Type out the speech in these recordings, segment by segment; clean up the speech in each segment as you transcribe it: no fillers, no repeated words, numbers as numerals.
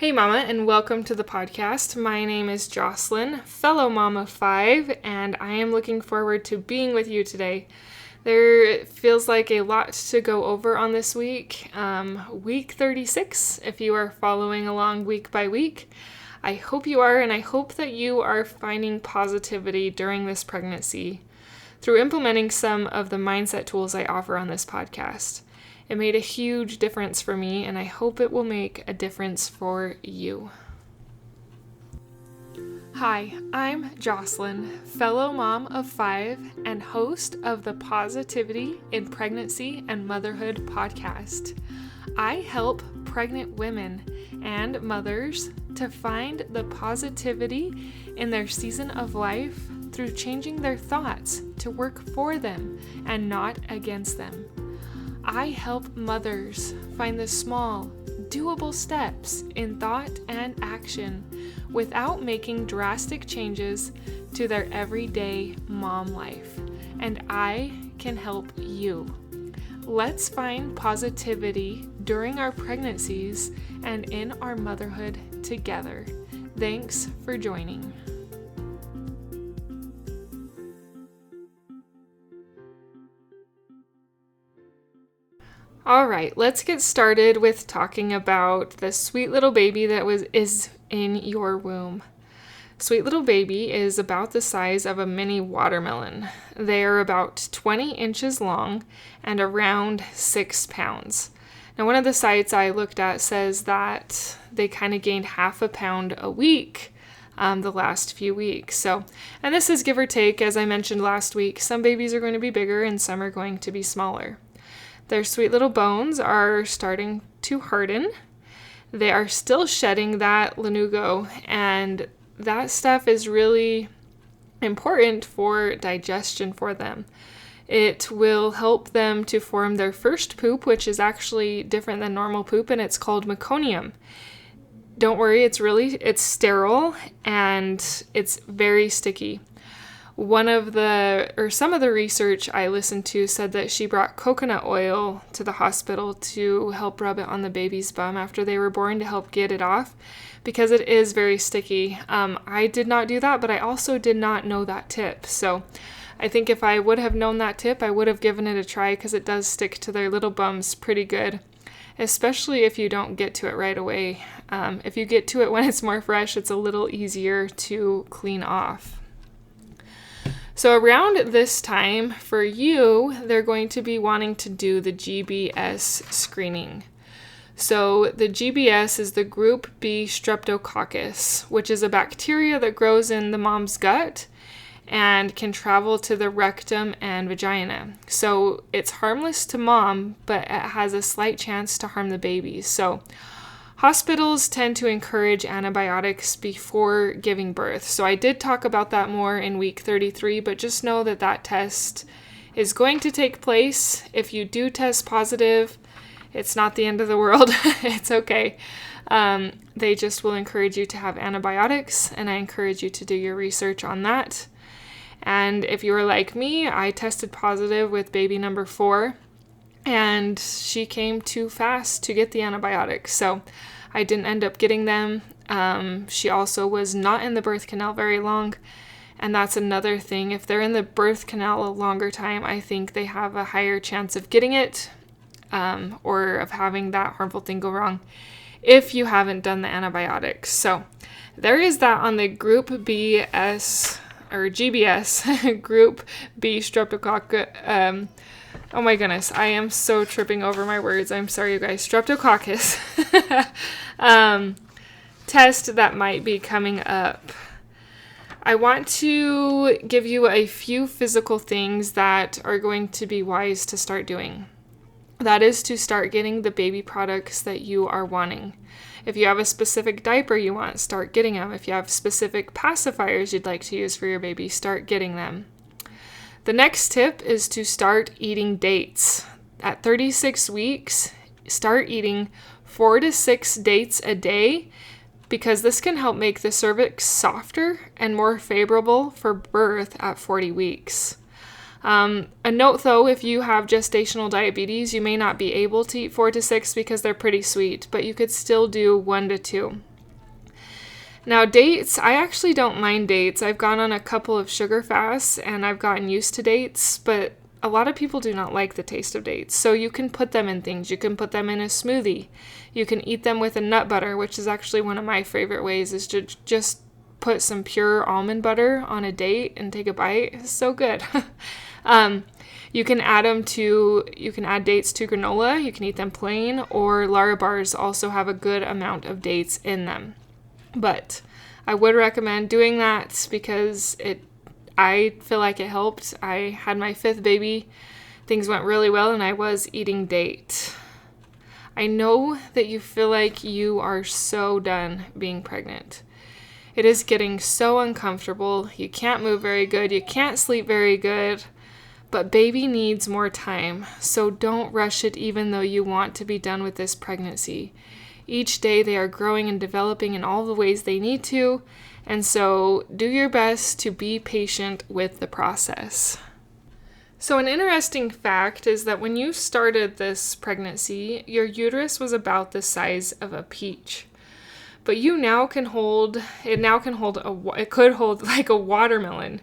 Hey Mama, and welcome to the podcast. My name is Jocelyn, fellow mom of 5, and I am looking forward to being with you today. There feels like a lot to go over on this week. Week 36, if you are following along week by week. I hope you are, and I hope that you are finding positivity during this pregnancy through implementing some of the mindset tools I offer on this podcast. It made a huge difference for me, and I hope it will make a difference for you. Hi, I'm Jocelyn, fellow mom of 5 and host of the Positivity in Pregnancy and Motherhood podcast. I help pregnant women and mothers to find the positivity in their season of life through changing their thoughts to work for them and not against them. I help mothers find the small, doable steps in thought and action without making drastic changes to their everyday mom life. And I can help you. Let's find positivity during our pregnancies and in our motherhood together. Thanks for joining. All right, let's get started with talking about the sweet little baby that is in your womb. Sweet little baby is about the size of a mini watermelon. They are about 20 inches long and around 6 pounds. Now, one of the sites I looked at says that they kind of gained half a pound a week the last few weeks. And this is give or take, as I mentioned last week. Some babies are going to be bigger and some are going to be smaller. Their sweet little bones are starting to harden. They are still shedding that lanugo, and that stuff is really important for digestion for them. It will help them to form their first poop, which is actually different than normal poop, and it's called meconium. Don't worry, it's sterile and it's very sticky. Some of the research I listened to said that she brought coconut oil to the hospital to help rub it on the baby's bum after they were born to help get it off because it is very sticky. I did not do that, but I also did not know that tip. So I think if I would have known that tip, I would have given it a try because it does stick to their little bums pretty good, especially if you don't get to it right away. If you get to it when it's more fresh, it's a little easier to clean off. So around this time for you, they're going to be wanting to do the GBS screening. So the GBS is the Group B Streptococcus, which is a bacteria that grows in the mom's gut and can travel to the rectum and vagina. So it's harmless to mom, but it has a slight chance to harm the baby. So hospitals tend to encourage antibiotics before giving birth. So I did talk about that more in week 33, but just know that that test is going to take place. If you do test positive, it's not the end of the world. It's okay. They just will encourage you to have antibiotics, and I encourage you to do your research on that. And if you were like me, I tested positive with baby number 4. And she came too fast to get the antibiotics, so I didn't end up getting them. She also was not in the birth canal very long, and that's another thing. If they're in the birth canal a longer time, I think they have a higher chance of getting it or of having that harmful thing go wrong if you haven't done the antibiotics. So there is that on the Group BS or GBS, Group B Streptococcus. Oh my goodness, I am so tripping over my words. I'm sorry, you guys. Streptococcus test that might be coming up. I want to give you a few physical things that are going to be wise to start doing. That is to start getting the baby products that you are wanting. If you have a specific diaper you want, start getting them. If you have specific pacifiers you'd like to use for your baby, start getting them. The next tip is to start eating dates. At 36 weeks, start eating 4 to 6 dates a day because this can help make the cervix softer and more favorable for birth at 40 weeks. A note though, if you have gestational diabetes, you may not be able to eat 4 to 6 because they're pretty sweet, but you could still do 1 to 2. Now, dates, I actually don't mind dates. I've gone on a couple of sugar fasts and I've gotten used to dates, but a lot of people do not like the taste of dates. So you can put them in things. You can put them in a smoothie. You can eat them with a nut butter, which is actually one of my favorite ways, is to just put some pure almond butter on a date and take a bite. It's so good. You can add dates to granola. You can eat them plain, or Lara bars also have a good amount of dates in them. But I would recommend doing that because I feel like it helped. I had my 5th baby. Things went really well and I was eating date. I know that you feel like you are so done being pregnant. It is getting so uncomfortable. You can't move very good. You can't sleep very good. But baby needs more time. So don't rush it even though you want to be done with this pregnancy. Each day they are growing and developing in all the ways they need to, and so do your best to be patient with the process. So an interesting fact is that when you started this pregnancy, your uterus was about the size of a peach. But it could hold like a watermelon.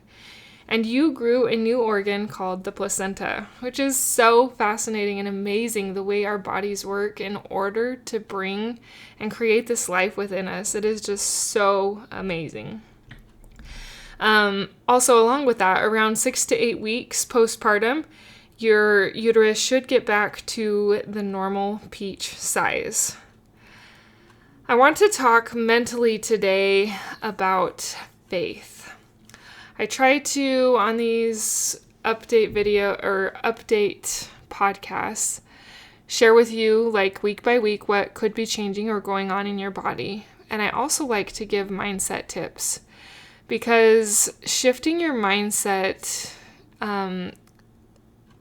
And you grew a new organ called the placenta, which is so fascinating and amazing the way our bodies work in order to bring and create this life within us. It is just so amazing. Also, along with that, around 6 to 8 weeks postpartum, your uterus should get back to the normal peach size. I want to talk mentally today about faith. I try to, on these update podcasts, share with you like week by week what could be changing or going on in your body. And I also like to give mindset tips because shifting your mindset,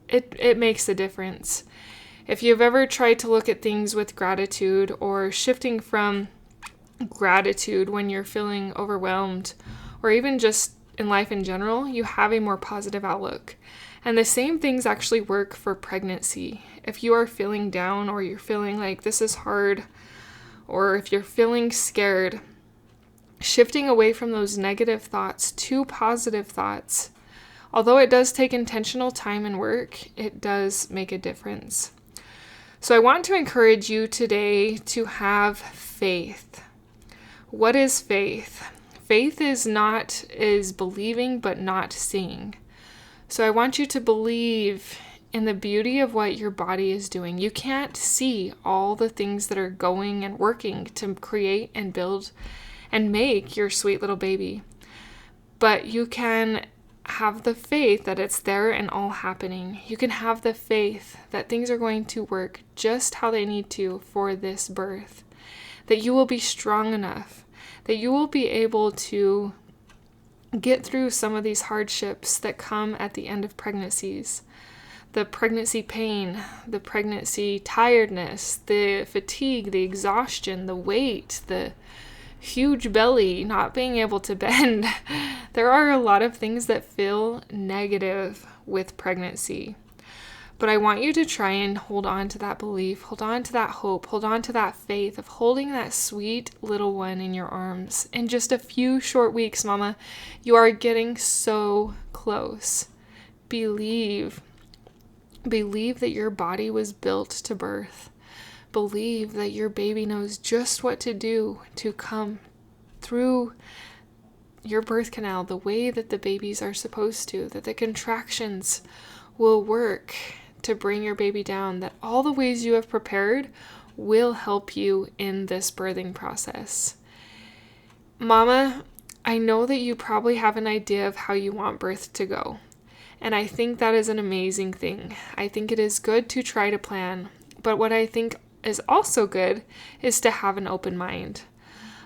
it makes a difference. If you've ever tried to look at things with gratitude or shifting from gratitude when you're feeling overwhelmed or even just in life in general, you have a more positive outlook. And the same things actually work for pregnancy. If you are feeling down or you're feeling like this is hard, or if you're feeling scared, shifting away from those negative thoughts to positive thoughts, although it does take intentional time and work, it does make a difference. So I want to encourage you today to have faith. What is faith? Faith is believing but not seeing. So I want you to believe in the beauty of what your body is doing. You can't see all the things that are going and working to create and build and make your sweet little baby. But you can have the faith that it's there and all happening. You can have the faith that things are going to work just how they need to for this birth. That you will be strong enough. That you will be able to get through some of these hardships that come at the end of pregnancies. The pregnancy pain, the pregnancy tiredness, the fatigue, the exhaustion, the weight, the huge belly, not being able to bend. There are a lot of things that feel negative with pregnancy. But I want you to try and hold on to that belief, hold on to that hope, hold on to that faith of holding that sweet little one in your arms. In just a few short weeks, Mama, you are getting so close. Believe that your body was built to birth. Believe that your baby knows just what to do to come through your birth canal the way that the babies are supposed to, that the contractions will work to bring your baby down, that all the ways you have prepared will help you in this birthing process. Mama, I know that you probably have an idea of how you want birth to go, and I think that is an amazing thing. I think it is good to try to plan, but what I think is also good is to have an open mind.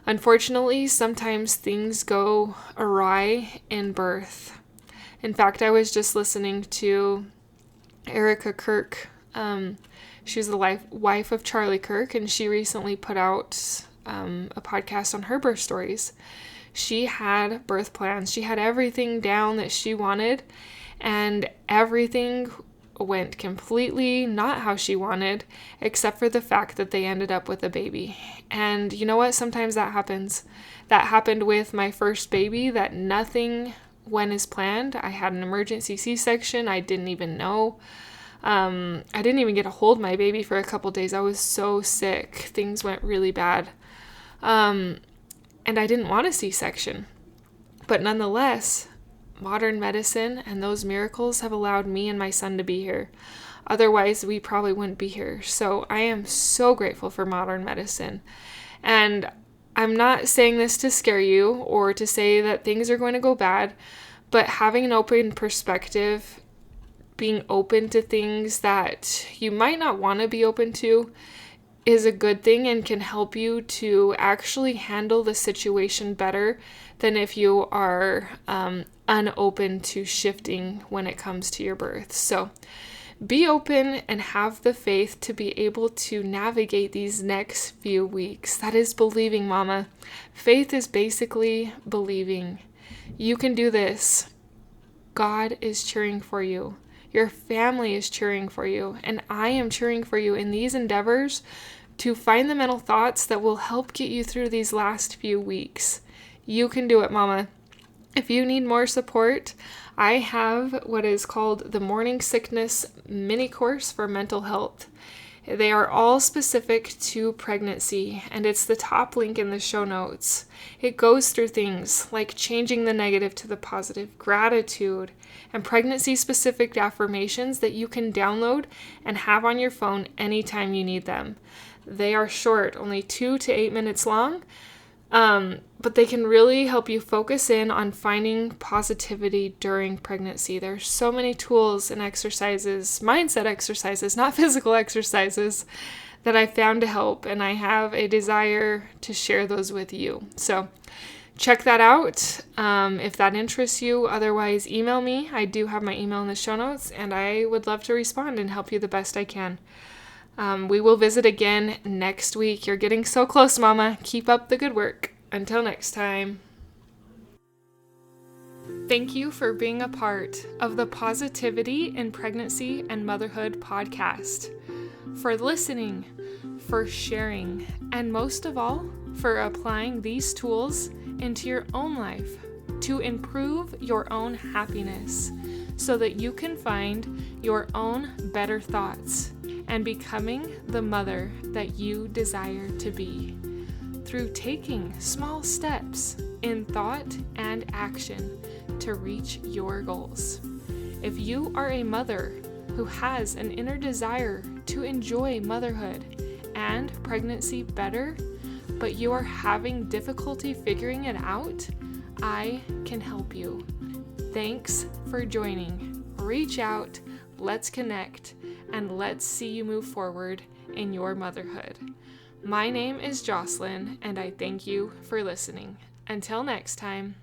Unfortunately, sometimes things go awry in birth. In fact, I was just listening to Erica Kirk. She was the wife of Charlie Kirk, and she recently put out a podcast on her birth stories. She had birth plans. She had everything down that she wanted, and everything went completely not how she wanted, except for the fact that they ended up with a baby. And you know what? Sometimes that happens. That happened with my first baby, that nothing went as planned. I had an emergency C-section. I didn't even know. I didn't even get to hold my baby for a couple days. I was so sick. Things went really bad. And I didn't want a C-section. But nonetheless, modern medicine and those miracles have allowed me and my son to be here. Otherwise, we probably wouldn't be here. So I am so grateful for modern medicine. And I'm not saying this to scare you or to say that things are going to go bad, but having an open perspective, being open to things that you might not want to be open to, is a good thing and can help you to actually handle the situation better than if you are unopen to shifting when it comes to your birth. So be open and have the faith to be able to navigate these next few weeks. That is believing, Mama. Faith is basically believing. You can do this. God is cheering for you. Your family is cheering for you. And I am cheering for you in these endeavors to find the mental thoughts that will help get you through these last few weeks. You can do it, Mama. If you need more support, I have what is called the Morning Sickness Mini Course for Mental Health. They are all specific to pregnancy, and it's the top link in the show notes. It goes through things like changing the negative to the positive, gratitude, and pregnancy-specific affirmations that you can download and have on your phone anytime you need them. They are short, only 2 to 8 minutes long, but they can really help you focus in on finding positivity during pregnancy. There's so many tools and exercises, mindset exercises, not physical exercises, that I found to help, and I have a desire to share those with you. So check that out if that interests you. Otherwise, email me. I do have my email in the show notes, and I would love to respond and help you the best I can. We will visit again next week. You're getting so close, Mama. Keep up the good work. Until next time. Thank you for being a part of the Positivity in Pregnancy and Motherhood podcast, for listening, for sharing, and most of all, for applying these tools into your own life to improve your own happiness so that you can find your own better thoughts and becoming the mother that you desire to be, through taking small steps in thought and action to reach your goals. If you are a mother who has an inner desire to enjoy motherhood and pregnancy better, but you are having difficulty figuring it out, I can help you. Thanks for joining. Reach out, let's connect, and let's see you move forward in your motherhood. My name is Jocelyn, and I thank you for listening. Until next time.